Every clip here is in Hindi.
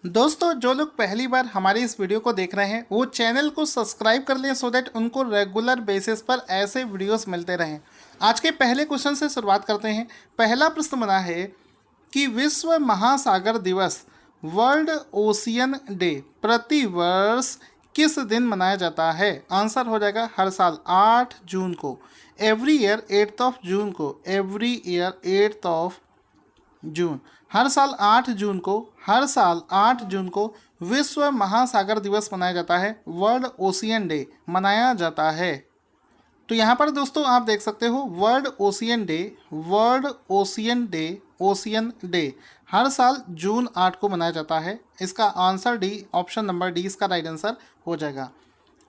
दोस्तों, जो लोग पहली बार हमारे इस वीडियो को देख रहे हैं वो चैनल को सब्सक्राइब कर लें सो दैट उनको रेगुलर बेसिस पर ऐसे वीडियोस मिलते रहें। आज के पहले क्वेश्चन से शुरुआत करते हैं। पहला प्रश्न बना है कि विश्व महासागर दिवस वर्ल्ड ओशियन डे प्रति वर्ष किस दिन मनाया जाता है। आंसर हो जाएगा हर साल 8 जून को, एवरी ईयर 8 जून को, एवरी ईयर 8 जून। हर साल 8 जून को विश्व महासागर दिवस मनाया जाता है, वर्ल्ड ओशियन डे मनाया जाता है। तो यहाँ पर दोस्तों आप देख सकते हो world ocean day, world ocean day, ocean day हर साल जून 8 को मनाया जाता है। इसका answer D, option number D इसका राइट आंसर हो जाएगा।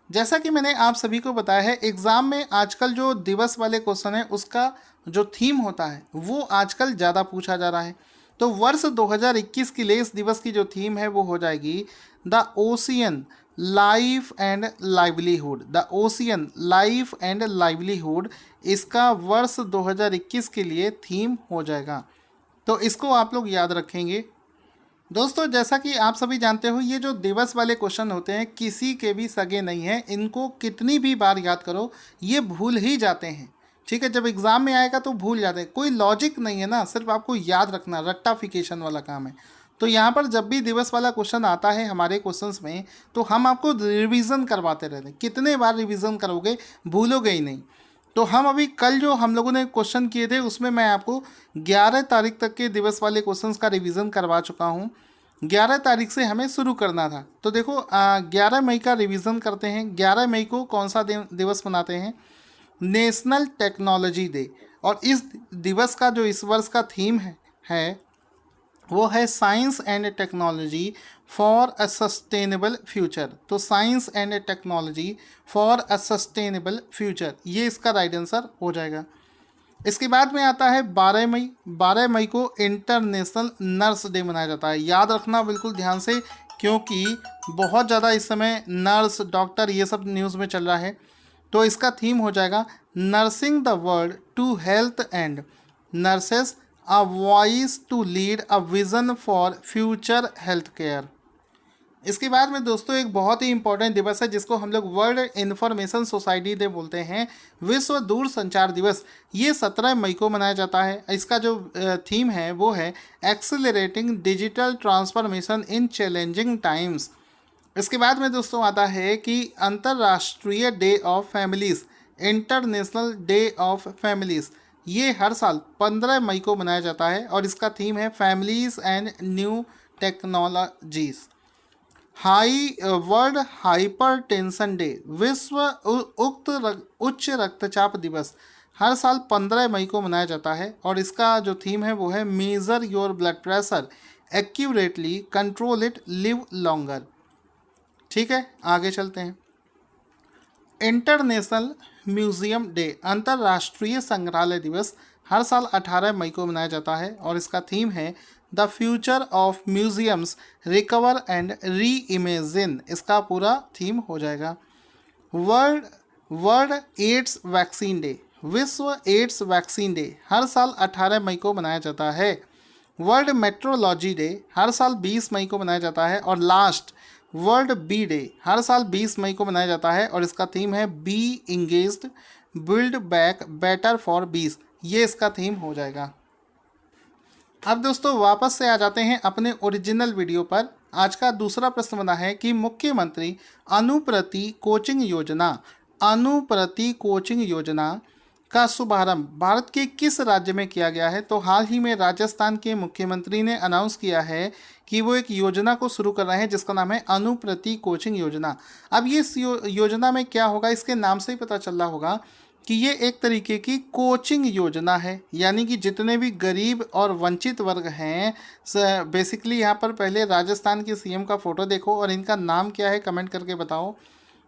जैसा कि मैंने आप सभी को बताया है, एग्ज़ाम में आजकल जो दिवस वाले क्वेश्चन है उसका जो थीम होता है वो आजकल ज़्यादा पूछा जा रहा है। तो वर्ष 2021 के लिए इस दिवस की जो थीम है वो हो जाएगी the ocean life and livelihood. The ocean life and livelihood इसका वर्ष 2021 के लिए थीम हो जाएगा। तो इसको आप लोग याद रखेंगे। दोस्तों, जैसा कि आप सभी जानते हो ये जो दिवस वाले क्वेश्चन होते हैं किसी के भी सगे नहीं हैं। इनको कितनी भी बार याद करो ये भूल ही जाते हैं। ठीक है, जब एग्ज़ाम में आएगा तो भूल जाते हैं। कोई लॉजिक नहीं है ना, सिर्फ आपको याद रखना, रट्टाफिकेशन वाला काम है। तो यहाँ पर जब भी दिवस वाला क्वेश्चन आता है हमारे क्वेश्चंस में तो हम आपको रिवीजन करवाते रहते हैं। कितने बार रिवीजन करोगे, भूलोगे ही नहीं। तो हम अभी कल जो हम लोगों ने क्वेश्चन किए थे उसमें मैं आपको 11 तारीख तक के दिवस वाले क्वेश्चंस का रिवीजन करवा चुका हूँ। 11 तारीख से हमें शुरू करना था। तो देखो 11 मई का रिवीजन करते हैं। 11 मई को कौन सा दिवस मनाते हैं? National technology day. और इस दिवस का जो इस वर्ष का थीम है वो है science and technology for a sustainable future. तो science and technology for a sustainable future ये इसका राइट आंसर हो जाएगा। इसके बाद में आता है 12 मई। 12 मई को इंटरनेशनल नर्स डे मनाया जाता है। याद रखना बिल्कुल ध्यान से, क्योंकि बहुत ज़्यादा इस समय नर्स, डॉक्टर ये सब न्यूज़ में चल रहा है। तो इसका थीम हो जाएगा nursing the world to health and nurses a voice to lead a vision for future health care. इसके बाद में दोस्तों एक बहुत ही इंपॉर्टेंट दिवस है जिसको हम लोग वर्ल्ड इंफॉर्मेशन सोसाइटी डे बोलते हैं, विश्व दूर संचार दिवस। ये 17 मई को मनाया जाता है। इसका जो थीम है वो है accelerating digital transformation in challenging times. इसके बाद में दोस्तों आता है कि अंतर्राष्ट्रीय day of families, international day of families. ये हर साल 15 मई को मनाया जाता है और इसका थीम है families and new technologies. World hypertension day, विश्व उच्च रक्तचाप दिवस हर साल 15 मई को मनाया जाता है और इसका जो थीम है वो है major your blood pressure accurately, control it, live longer. ठीक है, आगे चलते हैं। इंटरनेशनल म्यूजियम डे, अंतर्राष्ट्रीय संग्रहालय दिवस हर साल 18 मई को मनाया जाता है और इसका थीम है the future of museums, recover and reimagine. इसका पूरा थीम हो जाएगा। World world AIDS vaccine day, विश्व एड्स वैक्सीन डे हर साल 18 मई को मनाया जाता है। वर्ल्ड मेट्रोलॉजी डे हर साल 20 मई को मनाया जाता है और लास्ट वर्ल्ड बी डे हर साल 20 मई को मनाया जाता है और इसका थीम है bee engaged, build back better for bees. ये इसका थीम हो जाएगा। अब दोस्तों वापस से आ जाते हैं अपने ओरिजिनल वीडियो पर। आज का दूसरा प्रश्न बना है कि मुख्यमंत्री अनुप्रति कोचिंग योजना, अनुप्रति कोचिंग योजना का शुभारंभ भारत के किस राज्य में किया गया है। तो हाल ही में राजस्थान के मुख्यमंत्री ने अनाउंस किया है कि वो एक योजना को शुरू कर रहे हैं जिसका नाम है अनुप्रति कोचिंग योजना। अब ये इस योजना में क्या होगा, इसके नाम से ही पता चल रहा होगा कि ये एक तरीके की कोचिंग योजना है। यानी कि जितने भी गरीब और वंचित वर्ग हैं, बेसिकली यहाँ पर पहले राजस्थान के सीएम का फ़ोटो देखो और इनका नाम क्या है कमेंट करके बताओ।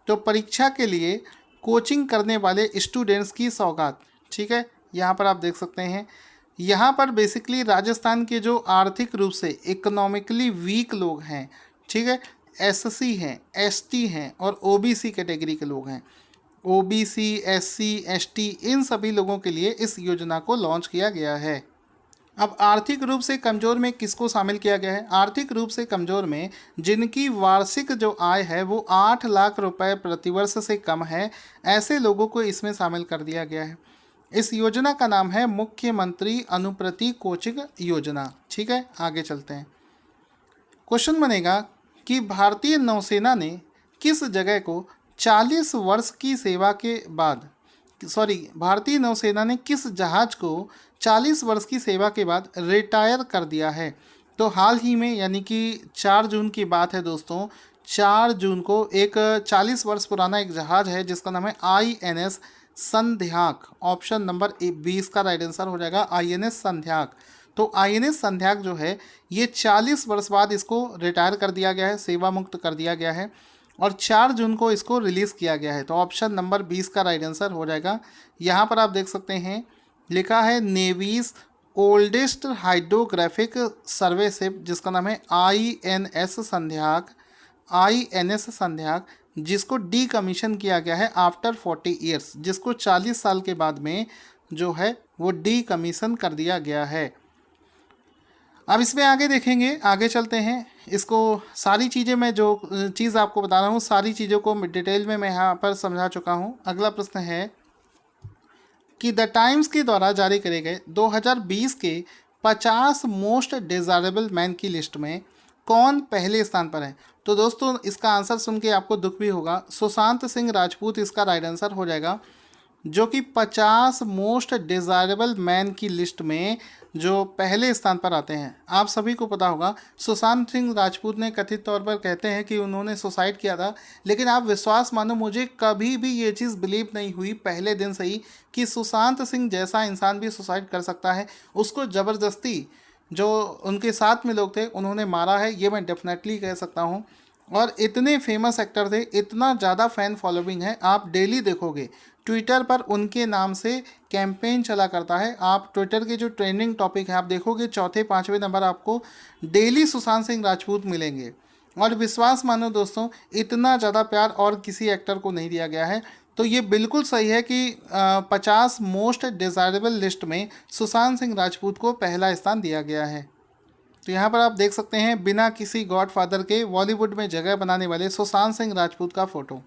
तो परीक्षा के लिए कोचिंग करने वाले स्टूडेंट्स की सौगात। ठीक है, यहाँ पर आप देख सकते हैं। यहाँ पर बेसिकली राजस्थान के जो आर्थिक रूप से इकोनॉमिकली वीक लोग हैं, ठीक है, एससी हैं, एसटी हैं और ओबीसी कैटेगरी के लोग हैं। ओबीसी, एससी, एसटी इन सभी लोगों के लिए इस योजना को लॉन्च किया गया है। अब आर्थिक रूप से कमजोर में किसको शामिल किया गया है? आर्थिक रूप से कमजोर में जिनकी वार्षिक जो आय है वो 8 लाख रुपए प्रतिवर्ष से कम है, ऐसे लोगों को इसमें शामिल कर दिया गया है। इस योजना का नाम है मुख्यमंत्री अनुप्रति कोचिंग योजना। ठीक है, आगे चलते हैं। क्वेश्चन बनेगा कि भारतीय नौसेना ने किस जगह को 40 वर्ष की सेवा के बाद भारतीय नौसेना ने किस जहाज को 40 वर्ष की सेवा के बाद रिटायर कर दिया है? तो हाल ही में यानी कि 4 जून की बात है दोस्तों, 4 जून को एक 40 वर्ष पुराना एक जहाज है जिसका नाम है INS संध्याक। ऑप्शन नंबर 20 का राइट आंसर हो जाएगा INS संध्याक। तो INS संध्याक जो है ये 40 वर्ष बाद इसको रिटायर कर दिया गया है, सेवा मुक्त कर दिया गया है और 4 जून को इसको रिलीज़ किया गया है। तो ऑप्शन नंबर 20 का राइट आंसर हो जाएगा। यहाँ पर आप देख सकते हैं लिखा है नेवीज ओल्डेस्ट हाइड्रोग्राफिक सर्वे शिप जिसका नाम है INS संध्याक। INS संध्याक जिसको डी कमीशन किया गया है आफ्टर 40 ईयर्स, जिसको 40 साल के बाद में जो है वो डी कमीशन कर दिया गया है। अब इसमें आगे देखेंगे, आगे चलते हैं। इसको सारी चीज़ें मैं जो चीज़ आपको बता रहा हूँ सारी चीज़ों को डिटेल में मैं यहाँ पर समझा चुका हूँ। अगला प्रश्न है कि द टाइम्स के द्वारा जारी करे गए 2020 के 50 मोस्ट डिज़ायरेबल मैन की लिस्ट में कौन पहले स्थान पर है? तो दोस्तों इसका आंसर सुन के आपको दुख भी होगा, सुशांत सिंह राजपूत इसका राइट आंसर हो जाएगा, जो कि 50 मोस्ट डिज़ायरेबल मैन की लिस्ट में जो पहले स्थान पर आते हैं। आप सभी को पता होगा सुशांत सिंह राजपूत ने कथित तौर पर कहते हैं कि उन्होंने सुसाइड किया था, लेकिन आप विश्वास मानो मुझे कभी भी ये चीज़ बिलीव नहीं हुई पहले दिन से ही कि सुशांत सिंह जैसा इंसान भी सुसाइड कर सकता है। उसको ज़बरदस्ती जो उनके साथ में लोग थे उन्होंने मारा है, ये मैं डेफिनेटली कह सकता हूँ। और इतने फेमस एक्टर थे, इतना ज़्यादा फ़ैन फॉलोइंग है, आप डेली देखोगे ट्विटर पर उनके नाम से कैंपेन चला करता है। आप ट्विटर के जो ट्रेंडिंग टॉपिक है आप देखोगे 4-5वें नंबर आपको डेली सुशांत सिंह राजपूत मिलेंगे। और विश्वास मानो दोस्तों इतना ज़्यादा प्यार और किसी एक्टर को नहीं दिया गया है। तो ये बिल्कुल सही है कि 50 मोस्ट डिज़ायरेबल लिस्ट में सुशांत सिंह राजपूत को पहला स्थान दिया गया है। तो यहाँ पर आप देख सकते हैं बिना किसी गॉडफादर के बॉलीवुड में जगह बनाने वाले सुशांत सिंह राजपूत का फोटो।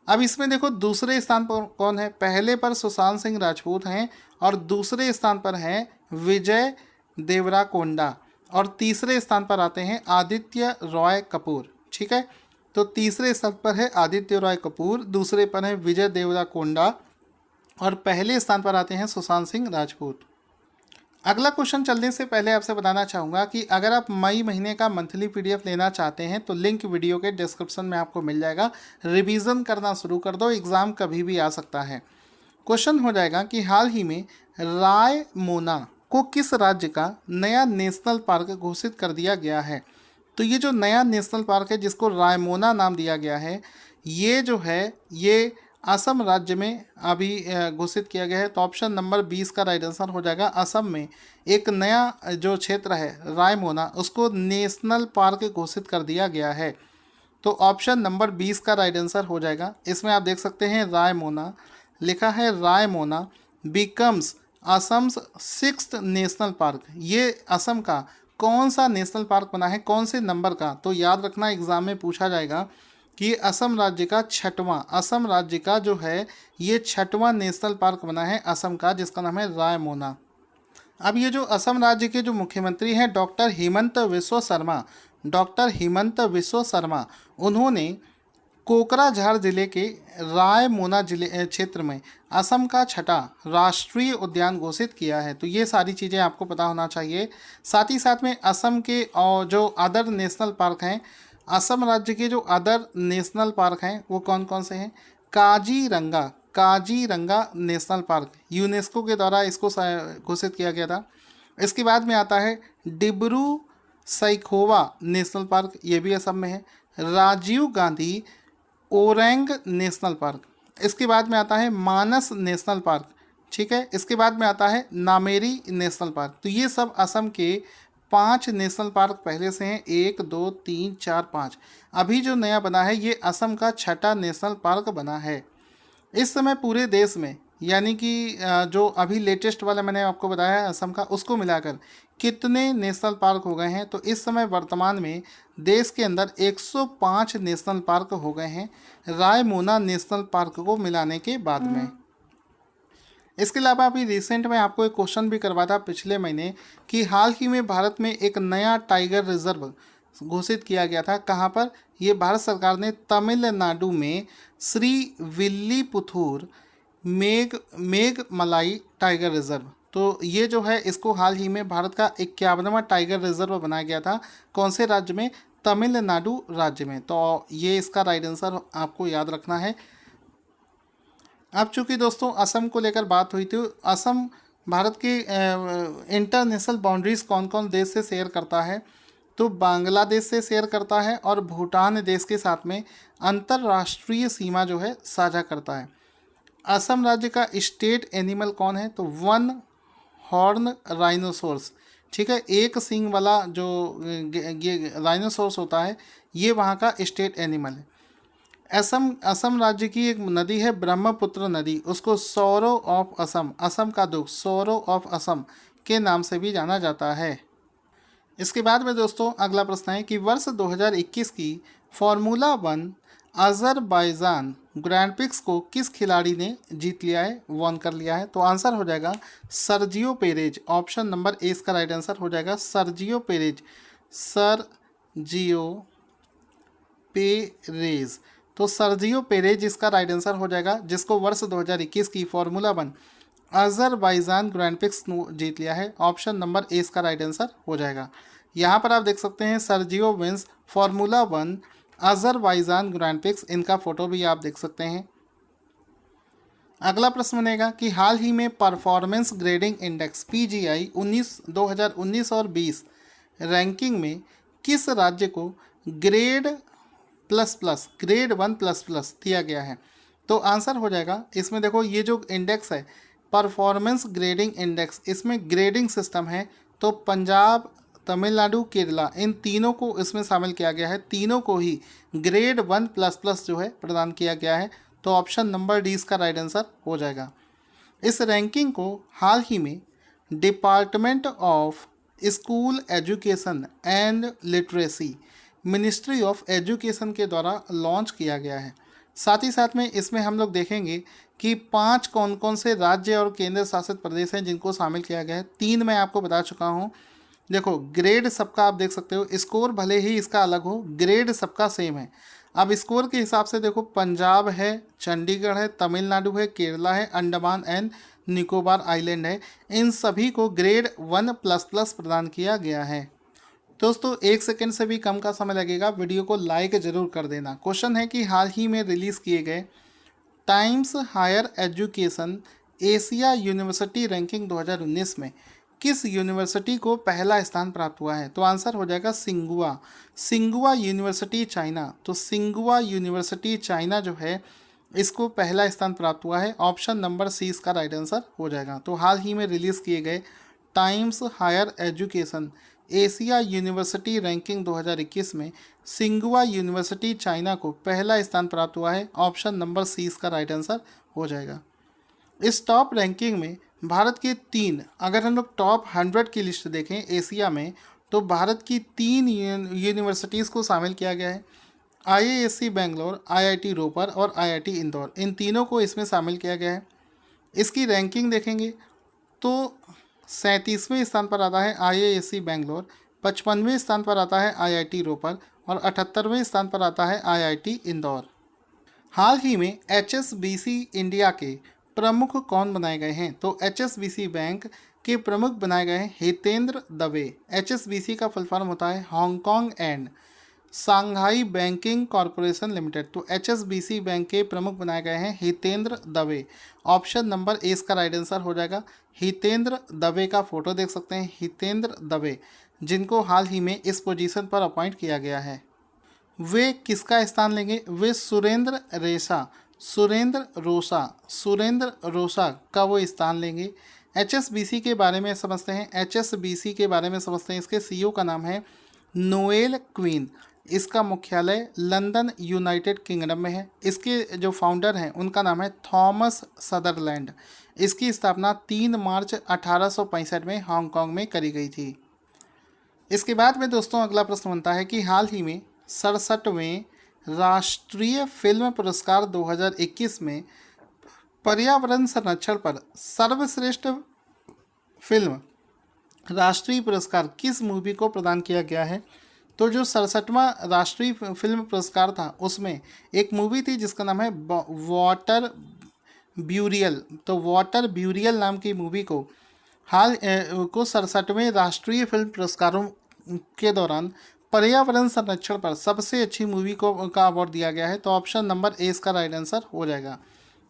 अब इसमें देखो दूसरे स्थान पर कौन है? पहले पर सुशांत सिंह राजपूत हैं और दूसरे स्थान पर हैं विजय देवराकोंडा और तीसरे स्थान पर आते हैं आदित्य रॉय कपूर। ठीक है, तो तीसरे स्थान पर है आदित्य रॉय कपूर, दूसरे पर है विजय देवराकोंडा और पहले स्थान पर आते हैं सुशांत सिंह राजपूत। अगला क्वेश्चन चलने से पहले आपसे बताना चाहूँगा कि अगर आप मई महीने का मंथली PDF लेना चाहते हैं तो लिंक वीडियो के डिस्क्रिप्शन में आपको मिल जाएगा। रिवीजन करना शुरू कर दो, एग्ज़ाम कभी भी आ सकता है। क्वेश्चन हो जाएगा कि हाल ही में रायमोना को किस राज्य का नया नेशनल पार्क घोषित कर दिया गया है? तो ये जो नया नेशनल पार्क है जिसको रायमोना नाम दिया गया है, ये जो है ये असम राज्य में अभी घोषित किया गया है। तो ऑप्शन नंबर 20 का राइट आंसर हो जाएगा। असम में एक नया जो क्षेत्र है रायमोना उसको नेशनल पार्क घोषित कर दिया गया है। तो ऑप्शन नंबर 20 का राइट आंसर हो जाएगा। इसमें आप देख सकते हैं रायमोना लिखा है, Raimona becomes Assam's 6th national park. ये असम का कौन सा नेशनल पार्क बना है, कौन से नंबर का? तो याद रखना एग्ज़ाम में पूछा जाएगा कि असम राज्य का छठवां, असम राज्य का जो है ये छठवां नेशनल पार्क बना है असम का, जिसका नाम है रायमोना। अब ये जो असम राज्य के जो मुख्यमंत्री हैं डॉक्टर हिमंत बिस्वा शर्मा, डॉक्टर हिमंत बिस्वा शर्मा, उन्होंने कोकराझार जिले के रायमोना जिले क्षेत्र में असम का छठा राष्ट्रीय उद्यान घोषित किया है। तो ये सारी चीज़ें आपको पता होना चाहिए। साथ ही साथ में असम के और जो अदर नेशनल पार्क हैं, असम राज्य के जो अदर नेशनल पार्क हैं वो कौन कौन से हैं? Kaziranga, Kaziranga national park UNESCO के द्वारा इसको घोषित किया गया था। इसके बाद में आता है डिब्रू सैखोवा नेशनल पार्क, ये भी असम में है। राजीव गांधी ओरैंग नेशनल पार्क, इसके बाद में आता है मानस नेशनल पार्क। ठीक है, इसके बाद में आता है नामेरी नेशनल पार्क। तो ये सब असम के 5 नेशनल पार्क पहले से हैं, 1 2 3 4 5। अभी जो नया बना है ये असम का छठा नेशनल पार्क बना है। इस समय पूरे देश में यानी कि जो अभी लेटेस्ट वाला मैंने आपको बताया है असम का, उसको मिलाकर कितने नेशनल पार्क हो गए हैं? तो इस समय वर्तमान में देश के अंदर 105 नेशनल पार्क हो गए हैं रायमोना नेशनल पार्क को मिलाने के बाद में। इसके अलावा अभी रिसेंट में आपको एक क्वेश्चन भी करवा था पिछले महीने कि हाल ही में भारत में एक नया टाइगर रिजर्व घोषित किया गया था। कहाँ पर? ये भारत सरकार ने तमिलनाडु में श्री विल्लीपुथूर मेघमलाई टाइगर रिजर्व, तो ये जो है इसको हाल ही में भारत का 51वां टाइगर रिजर्व बनाया गया था। कौन से राज्य में? तमिलनाडु राज्य में। तो ये इसका राइट आंसर आपको याद रखना है। अब चूंकि दोस्तों असम को लेकर बात हुई थी, असम भारत की इंटरनेशनल बाउंड्रीज कौन कौन देश से शेयर करता है? तो बांग्लादेश से शेयर करता है और भूटान देश के साथ में अंतर्राष्ट्रीय सीमा जो है साझा करता है। असम राज्य का स्टेट एनिमल कौन है? तो वन हॉर्न राइनोसोर्स। ठीक है, एक सींग वाला जो ये राइनोसोर्स होता है, ये वहाँ का स्टेट एनिमल है। असम राज्य की एक नदी है ब्रह्मपुत्र नदी, उसको सौरो ऑफ असम, असम का दुख, सौरो ऑफ असम के नाम से भी जाना जाता है। इसके बाद में दोस्तों अगला प्रश्न है कि वर्ष 2021 की फार्मूला 1 अजरबैजान ग्रैंड प्रिक्स को किस खिलाड़ी ने जीत लिया है, वॉन कर लिया है? तो आंसर हो जाएगा Sergio Perez. Option number A इसका राइट आंसर हो जाएगा सर्जियो पेरेज, सर्जियो पेरेज। तो सर्जियो पेरेज इसका राइट आंसर हो जाएगा, जिसको वर्ष 2021 की फार्मूला 1 अजरबैजान ग्रैंड प्रिक्स जीत लिया है। ऑप्शन नंबर ए इसका राइट आंसर हो जाएगा। यहाँ पर आप देख सकते हैं Sergio wins formula 1 Azerbaijan grand prix, इनका फोटो भी आप देख सकते हैं। अगला प्रश्न बनेगा कि हाल ही में परफॉर्मेंस ग्रेडिंग इंडेक्स PGI 2019 और 20 रैंकिंग में किस राज्य को ग्रेड ग्रेड 1++ दिया गया है? तो आंसर हो जाएगा, इसमें देखो ये जो इंडेक्स है परफॉर्मेंस ग्रेडिंग इंडेक्स, इसमें ग्रेडिंग सिस्टम है, तो पंजाब, तमिलनाडु, केरला, इन तीनों को इसमें शामिल किया गया है। तीनों को ही ग्रेड 1++ जो है प्रदान किया गया है। तो ऑप्शन नंबर डी इसका राइट आंसर हो जाएगा। इस रैंकिंग को हाल ही में department of school education and literacy, ministry of education के द्वारा लॉन्च किया गया है। साथ ही साथ में इसमें हम लोग देखेंगे कि 5 कौन कौन से राज्य और केंद्र शासित प्रदेश हैं जिनको शामिल किया गया है। 3 मैं आपको बता चुका हूँ। देखो ग्रेड सबका आप देख सकते हो, स्कोर भले ही इसका अलग हो, ग्रेड सबका सेम है। अब स्कोर के हिसाब से देखो पंजाब है, चंडीगढ़ है, तमिलनाडु है, केरला है, अंडमान एंड निकोबार आइलैंड है, इन सभी को ग्रेड 1++ प्रदान किया गया है। दोस्तों 1 सेकंड से भी कम का समय लगेगा, वीडियो को लाइक जरूर कर देना। क्वेश्चन है कि हाल ही में रिलीज़ किए गए Times Higher Education Asia university ranking 2019 में किस यूनिवर्सिटी को पहला स्थान प्राप्त हुआ है? तो आंसर हो जाएगा सिंगुआ यूनिवर्सिटी चाइना। तो सिंगुआ यूनिवर्सिटी चाइना जो है इसको पहला स्थान प्राप्त हुआ है। ऑप्शन नंबर सी इसका राइट आंसर हो जाएगा। तो हाल ही में रिलीज़ किए गए Times Higher Education Asia university ranking 2021 में सिंगुआ यूनिवर्सिटी चाइना को पहला स्थान प्राप्त हुआ है। ऑप्शन नंबर सी इसका राइट आंसर हो जाएगा। इस टॉप रैंकिंग में भारत के 3, अगर हम लोग टॉप 100 की लिस्ट देखें एशिया में, तो भारत की 3 यूनिवर्सिटीज़ को शामिल किया गया है। IISc बेंगलोर, IIT रोपर और IIT इंदौर, इन तीनों को इसमें शामिल किया गया है। इसकी रैंकिंग देखेंगे तो 37वें स्थान पर आता है IISc बेंगलोर, 55वें स्थान पर आता है IIT रोपर और 78वें स्थान पर आता है IIT इंदौर। हाल ही में HSBC इंडिया के प्रमुख कौन बनाए गए हैं? तो HSBC बैंक के प्रमुख बनाए गए हैं हितेंद्र दवे। HSBC का फुल फॉर्म होता है Hong Kong and Shanghai banking corporation limited. तो HSBC बैंक के प्रमुख बनाए गए हैं Hitendra Dave. Option number A इसका राइट आंसर हो जाएगा। हितेंद्र दवे का फोटो देख सकते हैं, हितेंद्र दवे, जिनको हाल ही में इस पोजीशन पर अपॉइंट किया गया है। वे किसका स्थान लेंगे? वे सुरेंद्र रोसा का वो स्थान लेंगे। HSBC के बारे में समझते हैं, HSBC के बारे में समझते हैं। इसके CEO का नाम है नोएल क्वीन। इसका मुख्यालय लंदन यूनाइटेड किंगडम में है। इसके जो फाउंडर हैं उनका नाम है थॉमस सदरलैंड। इसकी स्थापना 3 मार्च 1865 में हांगकांग में करी गई थी। इसके बाद में दोस्तों अगला प्रश्न बनता है कि हाल ही में 67वें राष्ट्रीय फिल्म पुरस्कार 2021 में पर्यावरण संरक्षण पर सर्वश्रेष्ठ फिल्म राष्ट्रीय पुरस्कार किस मूवी को प्रदान किया गया है। तो जो 67वां राष्ट्रीय फिल्म पुरस्कार था उसमें एक मूवी थी जिसका नाम है वाटर ब्यूरियल। तो वाटर ब्यूरियल नाम की मूवी को हाल को 67वें राष्ट्रीय फिल्म पुरस्कारों के दौरान पर्यावरण संरक्षण पर सबसे अच्छी मूवी का अवार्ड दिया गया है। तो ऑप्शन नंबर ए इसका राइट आंसर हो जाएगा।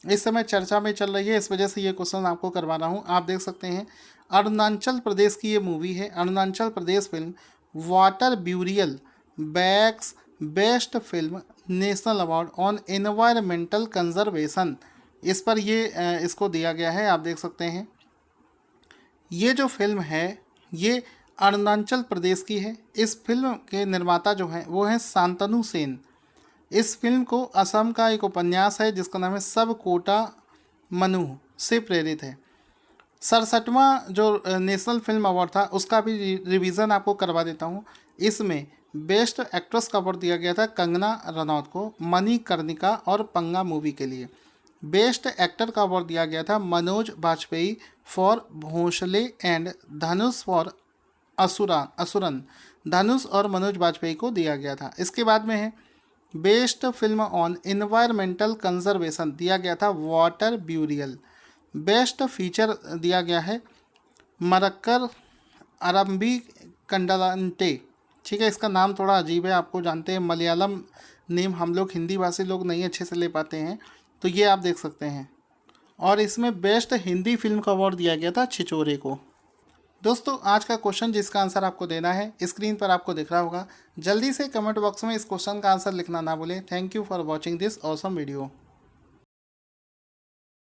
इस समय चर्चा में चल रही है, इस वजह से ये क्वेश्चन आपको करवा रहा हूँ। आप देख सकते हैं अरुणाचल प्रदेश की ये मूवी है। Arunachal Pradesh film water burial bags best film national award on environmental conservation, इस पर ये इसको दिया गया है। आप देख सकते हैं ये जो फिल्म है ये अरुणाचल प्रदेश की है। इस फिल्म के निर्माता जो हैं वो हैं शांतनु सेन। इस फिल्म को असम का एक उपन्यास है जिसका नाम है सब कोटा मनु से प्रेरित है। 67वां जो नेशनल फिल्म अवार्ड था उसका भी रिवीजन आपको करवा देता हूँ। इसमें बेस्ट एक्ट्रेस का अवार्ड दिया गया था कंगना रनौत को मणिकर्णिका और पंगा मूवी के लिए। बेस्ट एक्टर का अवार्ड दिया गया था Manoj Bajpayee for Bhonsle and Dhanush for Asuran. Dhanush और मनोज बाजपेयी को दिया गया था। इसके बाद में है best film on environmental conservation दिया गया था वाटर ब्यूरियल। बेस्ट फीचर दिया गया है मरक्कर अरम्बी कंडलांटे। ठीक है, इसका नाम थोड़ा अजीब है, आपको जानते हैं मलयालम नेम हम लोग हिंदी भाषी लोग नहीं अच्छे से ले पाते हैं, तो ये आप देख सकते हैं। और इसमें बेस्ट हिंदी फिल्म का अवार्ड दिया गया था छिछोरे को। दोस्तों आज का क्वेश्चन जिसका आंसर आपको देना है स्क्रीन पर आपको दिख रहा होगा। जल्दी से कमेंट बॉक्स में इस क्वेश्चन का आंसर लिखना ना भूलें। Thank you for watching this awesome video.